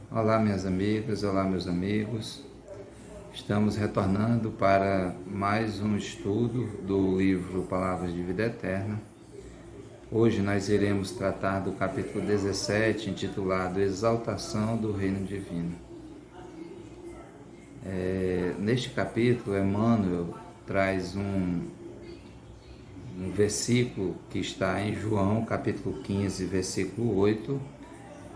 Olá, minhas amigas, olá, meus amigos. Estamos retornando para mais um estudo do livro Palavras de Vida Eterna. Hoje nós iremos tratar do capítulo 17, intitulado Exaltação do Reino Divino. Neste capítulo, Emmanuel traz um versículo que está em João, capítulo 15, versículo 8,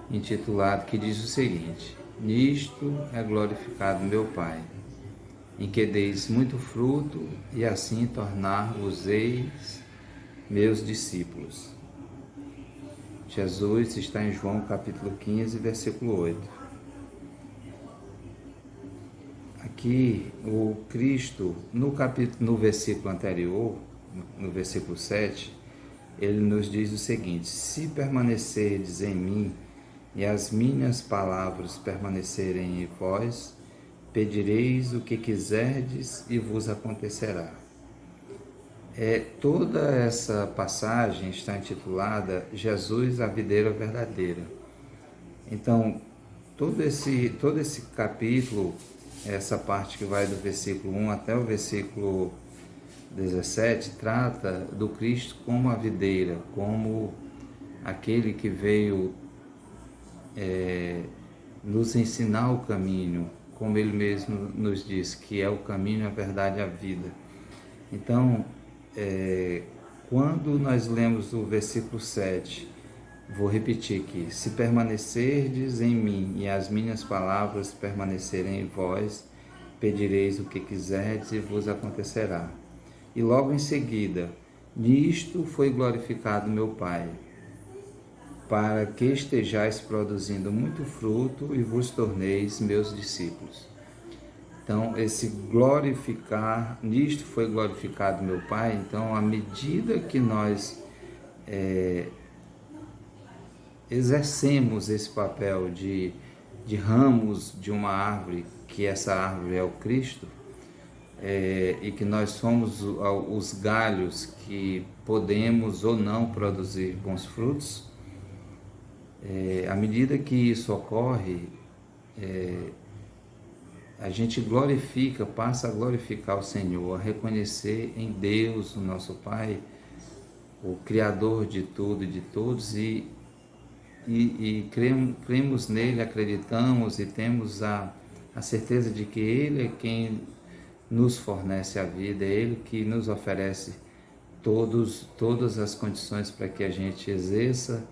intitulado, que diz o seguinte: Nisto é glorificado meu Pai, em que deis muito fruto, e assim tornar-vos-eis meus discípulos. Jesus está em João capítulo 15, versículo 8. Aqui o Cristo, no versículo anterior, no versículo 7, ele nos diz o seguinte: se permanecerdes em mim e as minhas palavras permanecerem em vós, pedireis o que quiserdes e vos acontecerá. Toda essa passagem está intitulada Jesus, a videira verdadeira. Então, todo esse capítulo, essa parte que vai do versículo 1 até o versículo 17, trata do Cristo como a videira, como aquele que veio nos ensinar o caminho, como ele mesmo nos diz, que é o caminho, a verdade e a vida. Então, quando nós lemos o versículo 7, vou repetir aqui: se permanecerdes em mim e as minhas palavras permanecerem em vós, pedireis o que quiserdes e vos acontecerá. E logo em seguida: nisto foi glorificado meu Pai, para que estejais produzindo muito fruto e vos torneis meus discípulos. Então, esse glorificar, nisto foi glorificado meu Pai. Então, à medida que nós exercemos esse papel de ramos de uma árvore, que essa árvore é o Cristo, e que nós somos os galhos que podemos ou não produzir bons frutos, à medida que isso ocorre, a gente glorifica, passa a glorificar o Senhor, a reconhecer em Deus, o nosso Pai, o Criador de tudo e de todos, e cremos nele, acreditamos e temos a certeza de que Ele é quem nos fornece a vida, é Ele que nos oferece todas as condições para que a gente exerça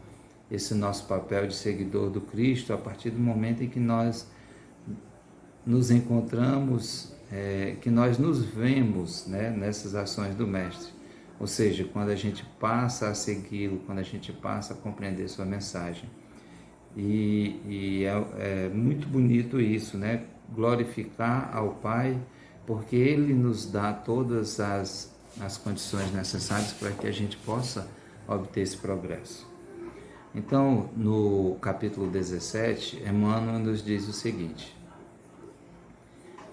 esse nosso papel de seguidor do Cristo, a partir do momento em que nós nos encontramos, que nós nos vemos, nessas ações do Mestre. Ou seja, quando a gente passa a segui-lo, quando a gente passa a compreender sua mensagem. E é muito bonito isso, glorificar ao Pai, porque Ele nos dá todas as condições necessárias para que a gente possa obter esse progresso. Então, no capítulo 17, Emmanuel nos diz o seguinte: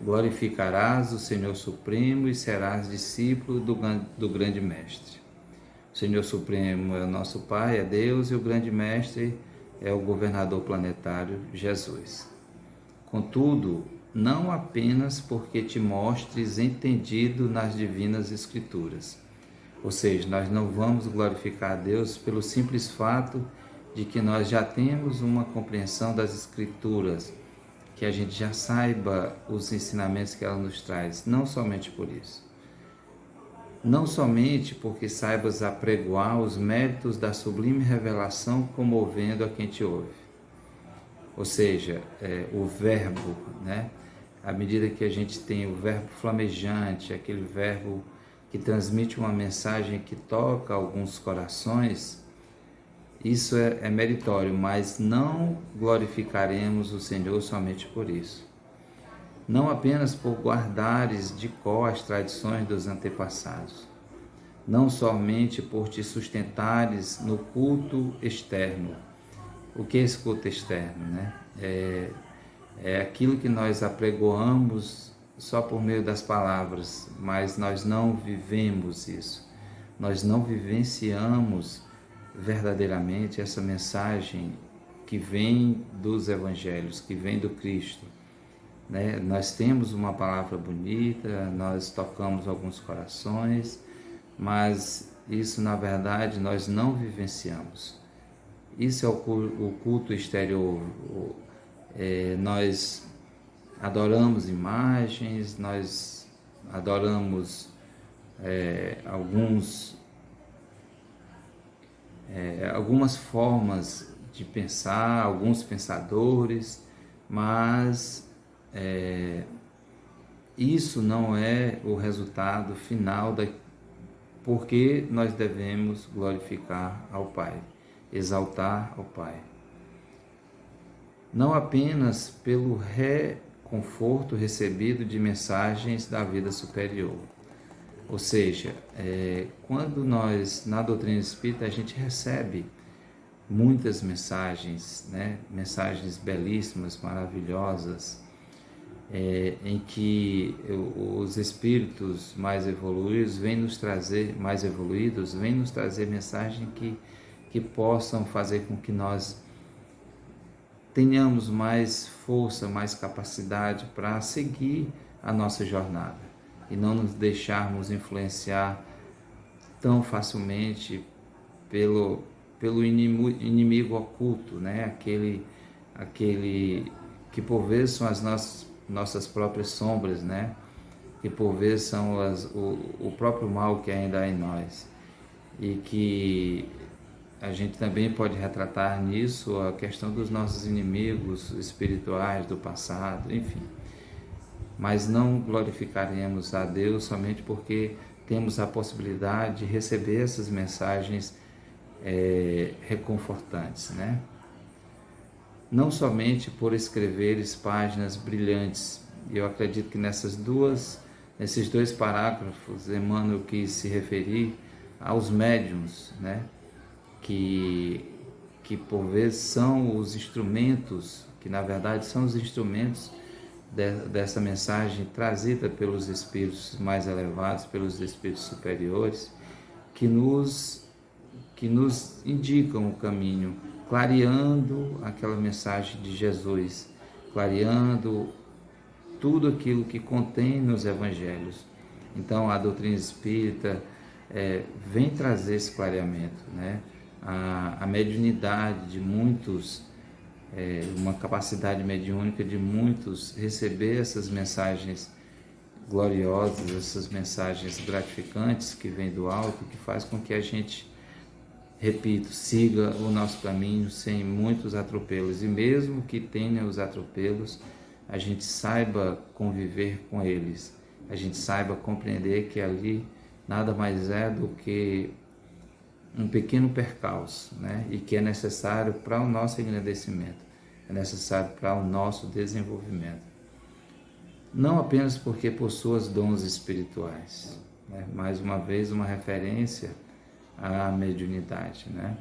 glorificarás o Senhor Supremo e serás discípulo do grande Mestre. O Senhor Supremo é o nosso Pai, é Deus, e o grande Mestre é o governador planetário, Jesus. Contudo, não apenas porque te mostres entendido nas divinas Escrituras. Ou seja, nós não vamos glorificar a Deus pelo simples fato de que nós já temos uma compreensão das Escrituras, que a gente já saiba os ensinamentos que ela nos traz, não somente por isso. Não somente porque saibas apregoar os méritos da sublime revelação comovendo a quem te ouve. Ou seja, o verbo, à medida que a gente tem o verbo flamejante, aquele verbo que transmite uma mensagem que toca alguns corações, isso é meritório, mas não glorificaremos o Senhor somente por isso. Não apenas por guardares de cor as tradições dos antepassados. Não somente por te sustentares no culto externo. O que é esse culto externo? É aquilo que nós apregoamos só por meio das palavras, mas nós não vivemos isso. Nós não vivenciamos verdadeiramente essa mensagem que vem dos evangelhos, que vem do Cristo, né? Nós temos uma palavra bonita, nós tocamos alguns corações, mas isso na verdade nós não vivenciamos. Isso é o culto exterior. Nós adoramos imagens, nós adoramos algumas formas de pensar, alguns pensadores, mas isso não é o resultado final porque nós devemos glorificar ao Pai, exaltar ao Pai. Não apenas pelo reconforto recebido de mensagens da vida superior. Ou seja, quando nós, na doutrina espírita, a gente recebe muitas mensagens, né? Mensagens belíssimas, maravilhosas, em que os espíritos mais evoluídos vêm nos trazer mensagens que possam fazer com que nós tenhamos mais força, mais capacidade para seguir a nossa jornada e não nos deixarmos influenciar tão facilmente pelo inimigo oculto, né? Aquele que por vezes são as nossas próprias sombras, né? Que por vezes são o próprio mal que ainda há em nós, e que a gente também pode retratar nisso a questão dos nossos inimigos espirituais do passado, enfim. Mas não glorificaremos a Deus somente porque temos a possibilidade de receber essas mensagens reconfortantes, né? Não somente por escreveres páginas brilhantes. Eu acredito que nesses dois parágrafos, Emmanuel quis se referir aos médiuns, né? Que por vezes são os instrumentos, que na verdade são os instrumentos dessa mensagem trazida pelos espíritos mais elevados, pelos espíritos superiores, que nos indicam o caminho, clareando aquela mensagem de Jesus, clareando tudo aquilo que contém nos evangelhos. Então a doutrina espírita vem trazer esse clareamento, né? A mediunidade de muitos, uma capacidade mediúnica de muitos receber essas mensagens gloriosas, essas mensagens gratificantes que vêm do alto, que faz com que a gente, repito, siga o nosso caminho sem muitos atropelos, e mesmo que tenha os atropelos, a gente saiba conviver com eles, a gente saiba compreender que ali nada mais é do que um pequeno percalço, né? E que é necessário para o nosso engrandecimento, é necessário para o nosso desenvolvimento. Não apenas porque possua os dons espirituais, né? Mais uma vez uma referência à mediunidade, né?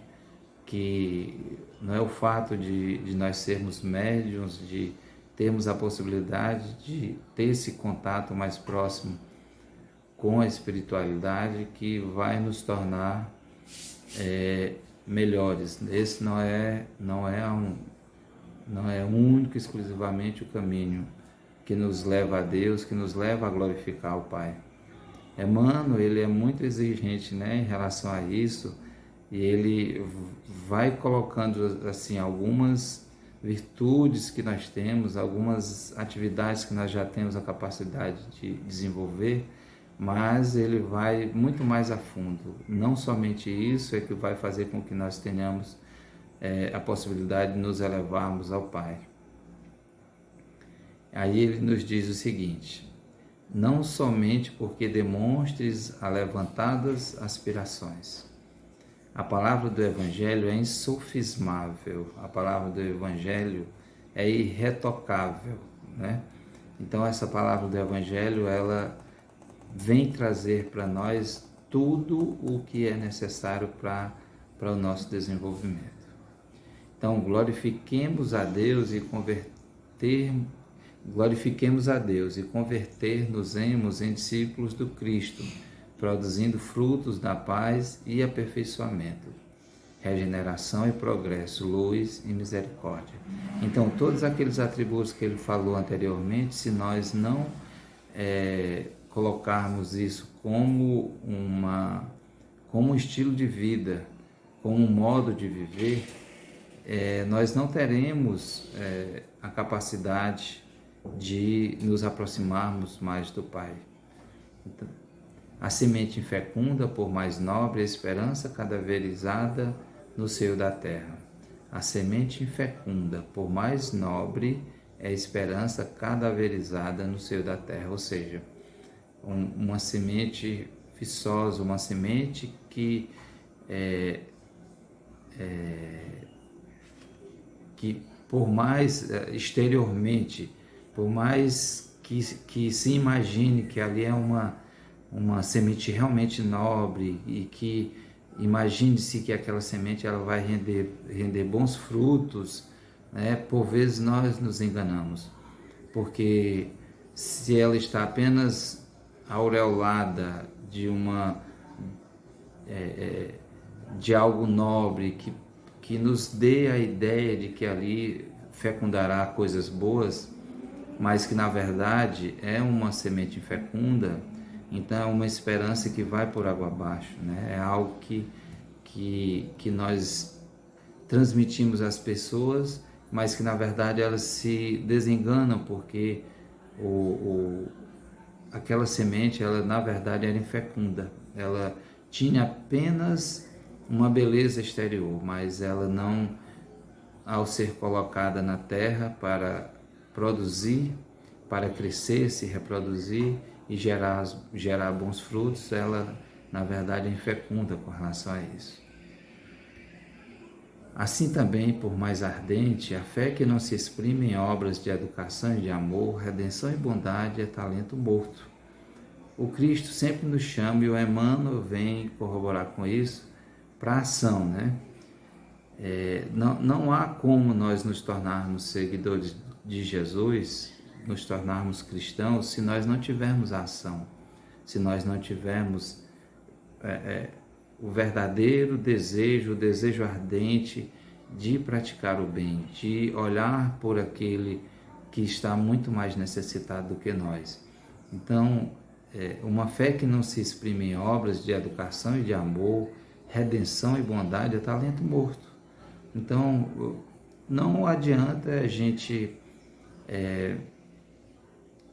Que não é o fato de nós sermos médiuns, de termos a possibilidade de ter esse contato mais próximo com a espiritualidade que vai nos tornar melhores. Esse não é único, exclusivamente o caminho que nos leva a Deus, que nos leva a glorificar o Pai. Emmanuel, ele é muito exigente, né, em relação a isso, e ele vai colocando assim algumas virtudes que nós temos, algumas atividades que nós já temos a capacidade de desenvolver, mas ele vai muito mais a fundo. Não somente isso é que vai fazer com que nós tenhamos a possibilidade de nos elevarmos ao Pai. Aí ele nos diz o seguinte: não somente porque demonstres alevantadas aspirações. A palavra do Evangelho é insofismável, a palavra do Evangelho é irretocável, né? Então essa palavra do Evangelho, ela vem trazer para nós tudo o que é necessário para o nosso desenvolvimento. Então glorifiquemos a Deus e converter-nos-emos em discípulos do Cristo, produzindo frutos da paz e aperfeiçoamento. regeneração e progresso, luz e misericórdia. Então, todos aqueles atributos que ele falou anteriormente, se nós não colocarmos isso como um estilo de vida, como um modo de viver, nós não teremos a capacidade de nos aproximarmos mais do Pai. Então, a semente infecunda, por mais nobre, a esperança cadaverizada no seio da terra. A semente infecunda, por mais nobre, é a esperança cadaverizada no seio da terra, ou seja, uma semente viçosa, uma semente que por mais exteriormente, por mais que se imagine que ali é uma semente realmente nobre e que imagine-se que aquela semente ela vai render bons frutos, né? Por vezes nós nos enganamos, porque se ela está apenas aureolada de algo nobre que nos dê a ideia de que ali fecundará coisas boas, mas que na verdade é uma semente infecunda, então é uma esperança que vai por água abaixo, né? É algo que nós transmitimos às pessoas, mas que na verdade elas se desenganam porque aquela semente, ela na verdade era infecunda, ela tinha apenas uma beleza exterior, mas ela não, ao ser colocada na terra para produzir, para crescer, se reproduzir e gerar bons frutos, ela na verdade é infecunda com relação a isso. Assim também, por mais ardente, a fé que não se exprime em obras de educação e de amor, redenção e bondade é talento morto. O Cristo sempre nos chama e o Emmanuel vem corroborar com isso para a ação, né? Não há como nós nos tornarmos seguidores de Jesus, nos tornarmos cristãos, se nós não tivermos a ação, se nós não tivermos o verdadeiro desejo, o desejo ardente de praticar o bem, de olhar por aquele que está muito mais necessitado do que nós. Então, uma fé que não se exprime em obras de educação e de amor, redenção e bondade é talento morto. Então, não adianta a gente,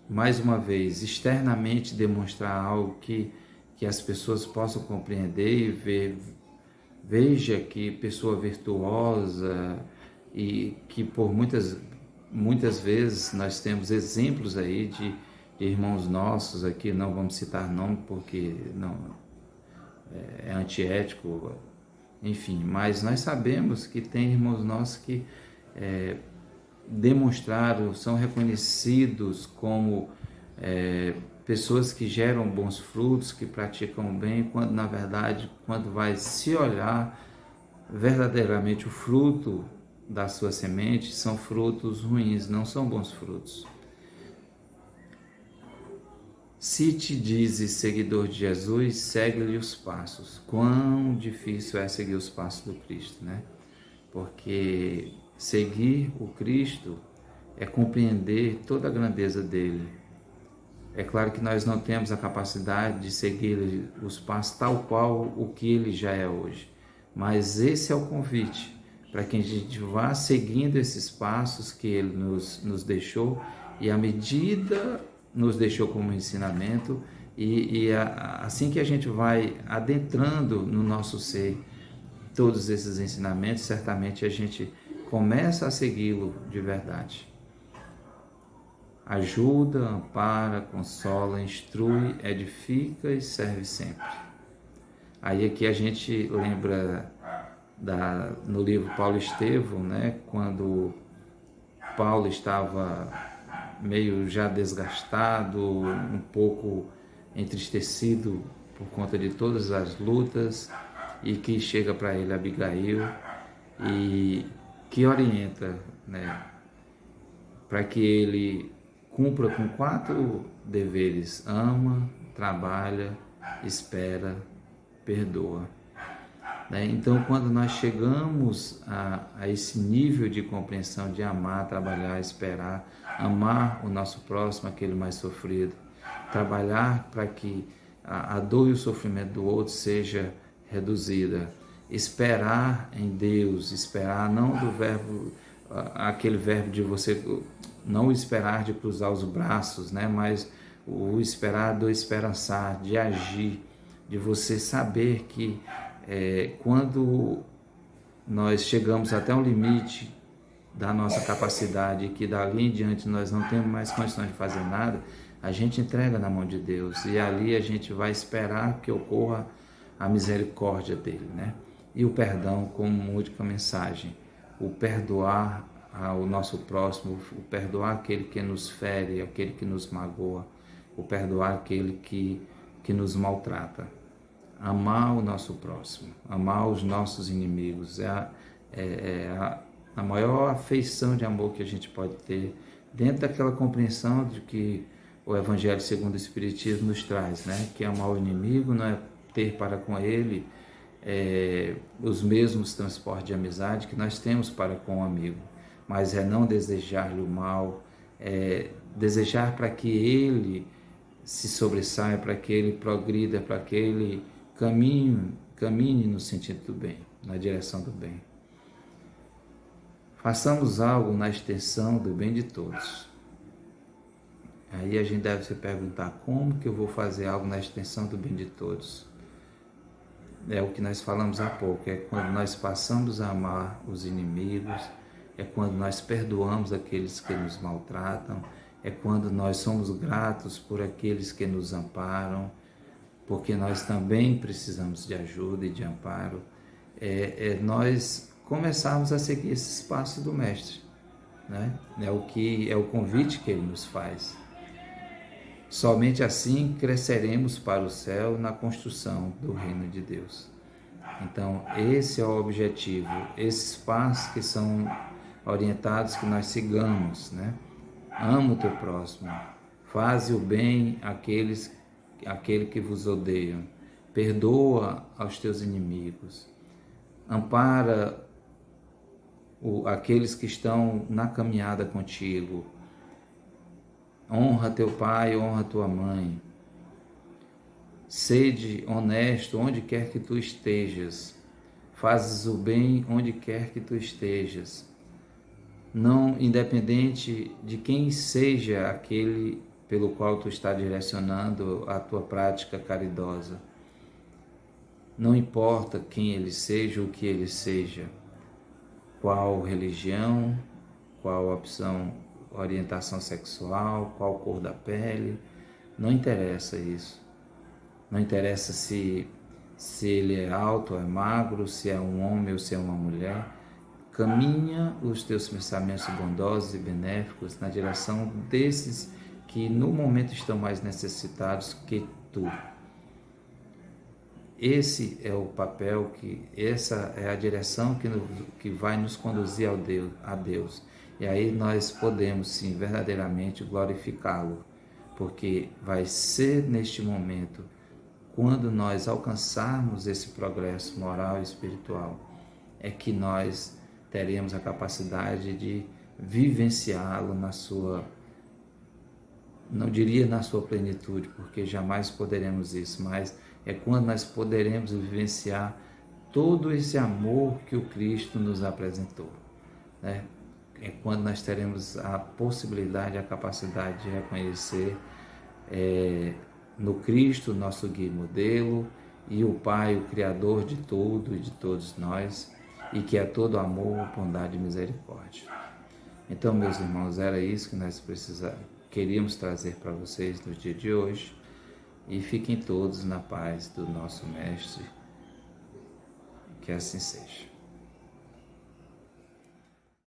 mais uma vez, externamente demonstrar algo que as pessoas possam compreender e ver, veja que pessoa virtuosa e que por muitas vezes nós temos exemplos aí de irmãos nossos aqui, não vamos citar nome porque não é antiético, enfim, mas nós sabemos que tem irmãos nossos que demonstraram, são reconhecidos como pessoas que geram bons frutos, que praticam bem, quando na verdade, quando vai se olhar verdadeiramente o fruto da sua semente, são frutos ruins, não são bons frutos. Se te dizes seguidor de Jesus, segue-lhe os passos. Quão difícil é seguir os passos do Cristo, né? Porque seguir o Cristo é compreender toda a grandeza dele. É claro que nós não temos a capacidade de seguir os passos tal qual o que ele já é hoje. Mas esse é o convite, para que a gente vá seguindo esses passos que ele nos deixou, e à medida nos deixou como ensinamento, assim que a gente vai adentrando no nosso ser todos esses ensinamentos, certamente a gente começa a segui-lo de verdade. Ajuda, ampara, consola, instrui, edifica e serve sempre. Aí aqui a gente lembra no livro Paulo Estevão, né, quando Paulo estava meio já desgastado, um pouco entristecido por conta de todas as lutas, e que chega para ele Abigail e que orienta, né, para que ele cumpra com 4 deveres: ama, trabalha, espera, perdoa. né? Então, quando nós chegamos a esse nível de compreensão de amar, trabalhar, esperar, amar o nosso próximo, aquele mais sofrido, trabalhar para que a dor e o sofrimento do outro seja reduzida, esperar em Deus, esperar não do verbo, aquele verbo de você não esperar de cruzar os braços, né? Mas o esperar do esperançar, de agir, de você saber que quando nós chegamos até um limite da nossa capacidade e que dali em diante nós não temos mais condições de fazer nada, a gente entrega na mão de Deus e ali a gente vai esperar que ocorra a misericórdia dele, né? E o perdão como única mensagem, o perdoar ao nosso próximo, o perdoar aquele que nos fere, aquele que nos magoa, o perdoar aquele que nos maltrata. Amar o nosso próximo, amar os nossos inimigos, a maior afeição de amor que a gente pode ter, dentro daquela compreensão de que o Evangelho segundo o Espiritismo nos traz, né? Que amar o inimigo não é ter para com ele os mesmos transportes de amizade que nós temos para com o amigo, mas é não desejar-lhe o mal, desejar para que ele se sobressaia, para que ele progrida, para que ele caminhe no sentido do bem, na direção do bem. Façamos algo na extensão do bem de todos. Aí a gente deve se perguntar, como que eu vou fazer algo na extensão do bem de todos? É o que nós falamos há pouco, é quando nós passamos a amar os inimigos, é quando nós perdoamos aqueles que nos maltratam, é quando nós somos gratos por aqueles que nos amparam, porque nós também precisamos de ajuda e de amparo. Nós começarmos a seguir esse passo do Mestre, né? É o convite que ele nos faz. Somente assim cresceremos para o céu na construção do reino de Deus. Então, esse é o objetivo, esses passos que são orientados que nós sigamos, né? Ama o teu próximo, faze o bem àquele que vos odeiam, perdoa aos teus inimigos, ampara aqueles que estão na caminhada contigo, honra teu pai, honra tua mãe, sede honesto onde quer que tu estejas, fazes o bem onde quer que tu estejas, não independente de quem seja aquele pelo qual tu está direcionando a tua prática caridosa. Não importa quem ele seja, o que ele seja, qual religião, qual opção, orientação sexual, qual cor da pele, não interessa isso. Não interessa se ele é alto ou é magro, se é um homem ou se é uma mulher. Caminha os teus pensamentos bondosos e benéficos na direção desses que no momento estão mais necessitados que tu. Esse é o papel, essa é a direção que vai nos conduzir a Deus. E aí nós podemos, sim, verdadeiramente glorificá-lo, porque vai ser neste momento, quando nós alcançarmos esse progresso moral e espiritual, é que nós teremos a capacidade de vivenciá-lo na sua, não diria na sua plenitude, porque jamais poderemos isso, mas é quando nós poderemos vivenciar todo esse amor que o Cristo nos apresentou, né? É quando nós teremos a possibilidade, a capacidade de reconhecer no Cristo, nosso guia e modelo, e o Pai, o Criador de tudo e de todos nós, e que é todo amor, bondade e misericórdia. Então, meus irmãos, era isso que nós queríamos trazer para vocês no dia de hoje, e fiquem todos na paz do nosso Mestre, que assim seja.